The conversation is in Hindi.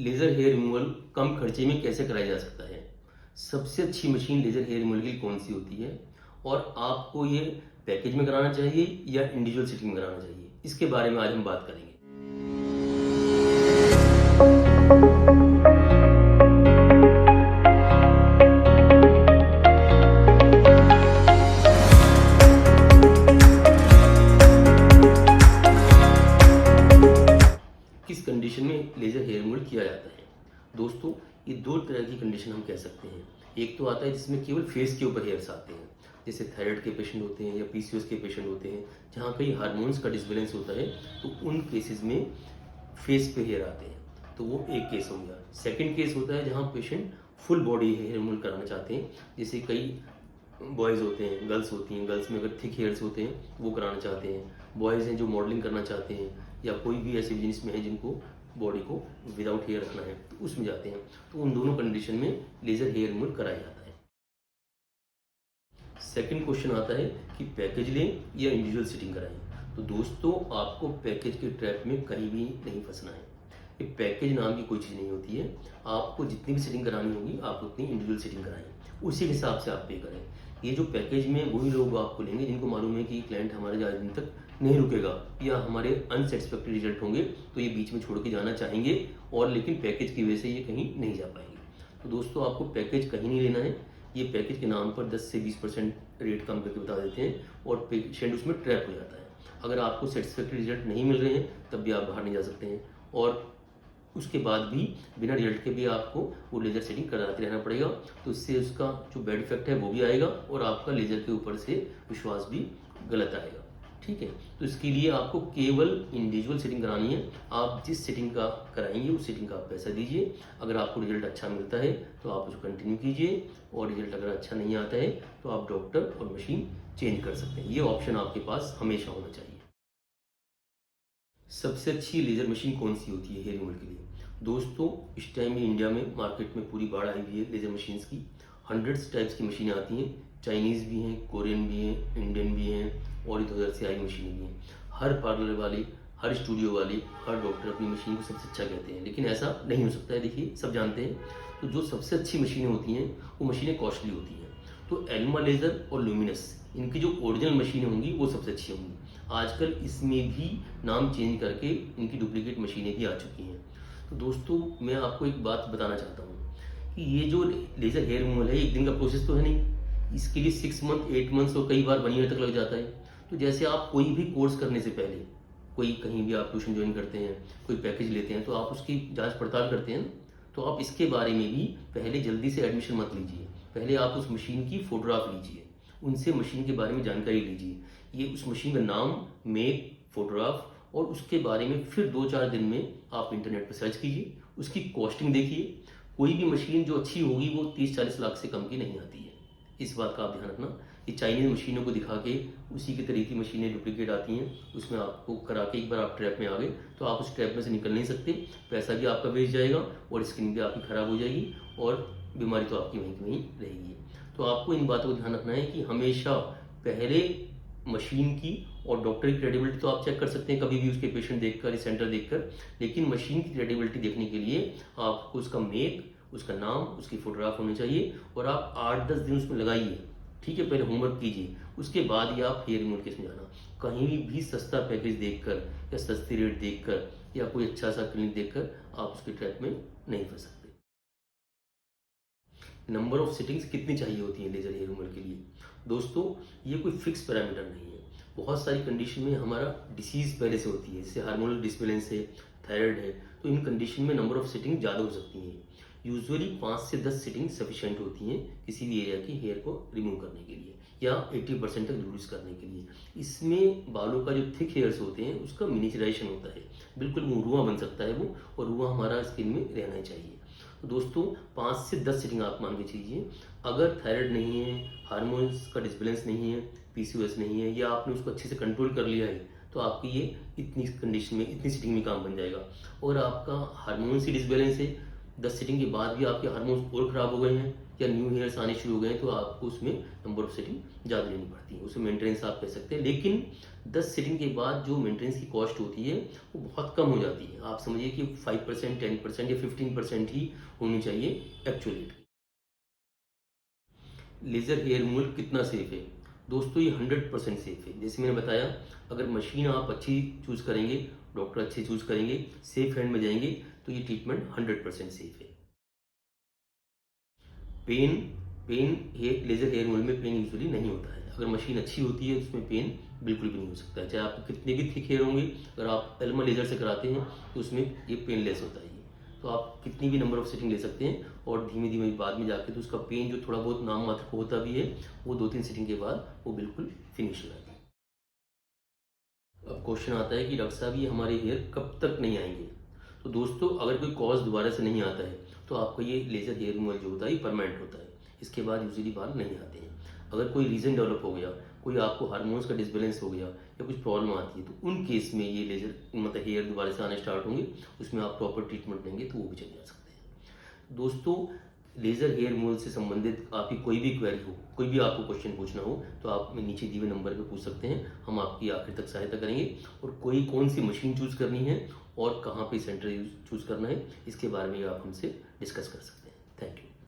लेज़र हेयर रिमूवल कम खर्चे में कैसे कराया जा सकता है? सबसे अच्छी मशीन लेज़र हेयर रिमूवल की कौन सी होती है और आपको ये पैकेज में कराना चाहिए या इंडिविजुअल सिटिंग में कराना चाहिए? इसके बारे में आज हम बात करेंगे। किस कंडीशन में लेज़र हेयर रिमूवल किया जाता है? दोस्तों, ये दो तरह की कंडीशन हम कह सकते हैं। एक तो आता है जिसमें केवल फेस के ऊपर हेयर्स आते हैं, जैसे थायराइड के पेशेंट होते हैं या पीसीओएस के पेशेंट होते हैं, जहाँ कई हार्मोन्स का डिसबैलेंस होता है, तो उन केसेस में फेस पे हेयर आते हैं, तो वो एक केस हो गया। सेकंड केस होता है जहाँ patient full body hair removal कराना चाहते हैं, जैसे कई बॉयज़ होते हैं, गर्ल्स होती हैं, गर्ल्स में अगर थिक हेयर्स होते हैं वो कराना चाहते हैं, बॉयज़ हैं जो मॉडलिंग करना चाहते हैं या कोई भी ऐसे बिजनेस में है जिनको बॉडी को विदाउट हेयर रखना है, तो उसमें जाते हैं। तो उन दोनों कंडीशन में लेज़र हेयर रिमूवल कराया जाता है। सेकंड क्वेश्चन आता है कि पैकेज लें या इंडिविजुअल सिटिंग कराएं। तो दोस्तों, आपको पैकेज के ट्रैप में कहीं भी नहीं फंसना है। ये पैकेज नाम की कोई चीज़ नहीं होती है। आपको जितनी भी सेटिंग करानी होगी आप उतनी इंडिविजुअल सेटिंग कराएं, उसी के हिसाब से आप पे करें। ये जो पैकेज में वही लोग आपको लेंगे जिनको मालूम है कि क्लाइंट हमारे ज़्यादा दिन तक नहीं रुकेगा या हमारे अनसेटिस्फैक्टरी रिजल्ट होंगे, तो ये बीच में छोड़ के जाना चाहेंगे और लेकिन पैकेज की वजह से ये कहीं नहीं जा पाएंगे। तो दोस्तों, आपको पैकेज कहीं नहीं लेना है। ये पैकेज के नाम पर 10 से 20% रेट कम करके बता देते हैं और पेशेंट उसमें ट्रैप हो जाता है। अगर आपको सेटिस्फैक्टरी रिजल्ट नहीं मिल रहे हैं तब भी आप बाहर नहीं जा सकते हैं और उसके बाद भी बिना रिजल्ट के भी आपको वो लेज़र सेटिंग कराते रहना पड़ेगा। तो इससे उसका जो बैड इफेक्ट है वो भी आएगा और आपका लेज़र के ऊपर से विश्वास भी गलत आएगा। ठीक है, तो इसके लिए आपको केवल इंडिविजुअल सेटिंग करानी है। आप जिस सेटिंग का कराएंगे उस सेटिंग का आप पैसा दीजिए। अगर आपको रिजल्ट अच्छा मिलता है तो आप उसको कंटिन्यू कीजिए और रिजल्ट अगर अच्छा नहीं आता है तो आप डॉक्टर और मशीन चेंज कर सकते हैं। ये ऑप्शन आपके पास हमेशा होना चाहिए। सबसे अच्छी लेज़र मशीन कौन सी होती है हेयर रिमूवल के लिए? दोस्तों, इस टाइम में इंडिया में मार्केट में पूरी बाढ़ आई हुई है लेज़र मशीन्स की। हंड्रेड्स टाइप्स की मशीनें आती हैं, चाइनीज़ भी हैं, कोरियन भी हैं, इंडियन भी हैं और इधर उधर से आई मशीनें भी हैं। हर पार्लर वाले, हर स्टूडियो वाले, हर डॉक्टर अपनी मशीन को सबसे अच्छा कहते हैं, लेकिन ऐसा नहीं हो सकता है। देखिए, सब जानते हैं, तो जो सबसे अच्छी मशीनें होती हैं वो मशीनें कॉस्टली होती हैं। तो एल्मा लेज़र और लुमिनस, इनकी जो ओरिजिनल मशीनें होंगी वो सबसे अच्छी होंगी। आजकल इसमें भी नाम चेंज करके इनकी डुप्लीकेट मशीनें भी आ चुकी हैं। तो दोस्तों, मैं आपको एक बात बताना चाहता हूँ कि ये जो लेज़र हेयर रिमूवल है एक दिन का प्रोसेस तो है नहीं। इसके लिए 6 मंथ, 8 मंथ्स और कई बार 1 ईयर तक लग जाता है। तो जैसे आप कोई भी कोर्स करने से पहले, कोई कहीं भी आप ट्यूशन ज्वाइन करते हैं, कोई पैकेज लेते हैं, तो आप उसकी जांच पड़ताल करते हैं। तो आप इसके बारे में भी पहले जल्दी से एडमिशन मत लीजिए। पहले आप उस मशीन की फोटोग्राफ लीजिए, उनसे मशीन के बारे में जानकारी लीजिए। ये उस मशीन का नाम, मेक, फोटोग्राफ और उसके बारे में फिर 2-4 दिन में आप इंटरनेट पर सर्च कीजिए, उसकी कॉस्टिंग देखिए। कोई भी मशीन जो अच्छी होगी वो 30-40 लाख से कम की नहीं आती है। इस बात का आप ध्यान रखना। ये चाइनीज़ मशीनों को दिखा के उसी के तरीके की मशीनें डुप्लीकेट आती हैं, उसमें आपको करा के एक बार आप ट्रैप में आ गए तो आप उस ट्रैप में से निकल नहीं सकते। पैसा भी आपका वेस्ट जाएगा और स्किन भी आपकी ख़राब हो जाएगी और बीमारी तो आपकी वहीं की वहीं रहेगी। तो आपको इन बातों को ध्यान रखना है कि हमेशा पहले मशीन की और डॉक्टर की क्रेडिबिलिटी तो आप चेक कर सकते हैं कभी भी उसके पेशेंट देखकर, सेंटर देखकर, लेकिन मशीन की क्रेडिबिलिटी देखने के लिए आपको उसका मेक, उसका नाम, उसकी फोटोग्राफ होनी चाहिए और आप 8-10 दिन उसमें लगाइए। ठीक है, पहले होमवर्क कीजिए, उसके बाद ही आप हेयर रिमूवल केस में जाना। कहीं भी सस्ता पैकेज देखकर या सस्ती रेट देखकर या कोई अच्छा सा क्लिनिक देखकर आप उसके ट्रैप में नहीं फंस सकते। नंबर ऑफ सिटिंग्स कितनी चाहिए होती है लेज़र हेयर रिमूवल के लिए? दोस्तों, ये कोई फिक्स पैरामीटर नहीं है। बहुत सारी कंडीशन में हमारा डिसीज़ पहले से होती है, जैसे हार्मोनल डिसबैलेंस है, थायराइड है, तो इन कंडीशन में नंबर ऑफ सिटिंग ज़्यादा हो सकती हैं। यूजुअली 5 से 10 सिटिंग सफिशिएंट होती हैं किसी भी एरिया की हेयर को रिमूव करने के लिए या 80% तक रिड्यूस करने के लिए। इसमें बालों का जो थिक हेयर्स होते हैं उसका मिनिचराइजेशन होता है, बिल्कुल मुंह बन सकता है वो, और रुआं हमारा स्किन में रहना चाहिए। तो दोस्तों, 5 से 10 सिटिंग आप मान के चलिए। अगर थायराइड नहीं है, हार्मोन्स का डिसबैलेंस नहीं है, पीसीओएस नहीं है या आपने उसको अच्छे से कंट्रोल कर लिया है, तो आपकी ये इतनी कंडीशन में, इतनी सिटिंग में काम बन जाएगा। और आपका हार्मोन से डिसबैलेंस है, 10 सेटिंग के बाद भी आपके हार्मोन्स और ख़राब हो गए हैं या न्यू हेयर्स आने शुरू हो गए हैं तो आपको उसमें नंबर ऑफ सेटिंग ज़्यादा लेनी पड़ती है, उसमें मेंटेनेंस आप कह सकते हैं। लेकिन 10 सेटिंग के बाद जो मेंटेनेंस की कॉस्ट होती है वो बहुत कम हो जाती है। आप समझिए कि 5%, 10% या 15% ही होनी चाहिए actual rate. Laser hair removal कितना सेफ है? दोस्तों ये 100% सेफ है। जैसे मैंने बताया, अगर मशीन आप अच्छी चूज़ करेंगे, डॉक्टर अच्छे चूज़ करेंगे, सेफ हैंड में जाएंगे तो ये ट्रीटमेंट 100% सेफ है। Pain pain laser hair removal में पेन यूजुअली नहीं होता है। अगर मशीन अच्छी होती है उसमें पेन बिल्कुल भी नहीं हो सकता है। चाहे आपके कितने भी थिक हेयर होंगे, अगर आप एल्मा लेज़र से कराते हैं तो उसमें ये पेनलेस होता है ये। तो आप कितनी भी नंबर ऑफ सेटिंग ले सकते हैं और धीमे-धीमे बाद में जाके तो उसका पेन जो थोड़ा बहुत नाम मात्र को होता भी है, वो 2-3 सेटिंग के बाद वो बिल्कुल फिनिश हो जाता है। अब क्वेश्चन आता है कि डॉक्टर साहब ये हमारे हेयर कब तक नहीं आएंगे? तो दोस्तों अगर कोई कॉज दोबारा से नहीं आता है तो आपका ये लेज़र हेयर रिमूवल जो होता है ये परमानेंट होता है। इसके बाद यूजुअली बाल नहीं आते हैं। अगर कोई रीज़न डेवलप हो गया, कोई आपको हार्मोन्स का डिसबैलेंस हो गया या कुछ प्रॉब्लम आती है तो उन केस में ये लेज़र मतलब हेयर दोबारा से आने स्टार्ट होंगे, उसमें आप प्रॉपर ट्रीटमेंट लेंगे तो वो भी चले जा सकते हैं। दोस्तों लेज़र हेयर रिमूवल से संबंधित आपकी कोई भी क्वेरी हो, कोई भी आपको क्वेश्चन पूछना हो तो आप नीचे दिए हुए नंबर पे पूछ सकते हैं। हम आपकी आखिर तक सहायता करेंगे और कोई कौन सी मशीन चूज़ करनी है और कहाँ पे सेंटर चूज़ करना है इसके बारे में आप हमसे डिस्कस कर सकते हैं। Thank you.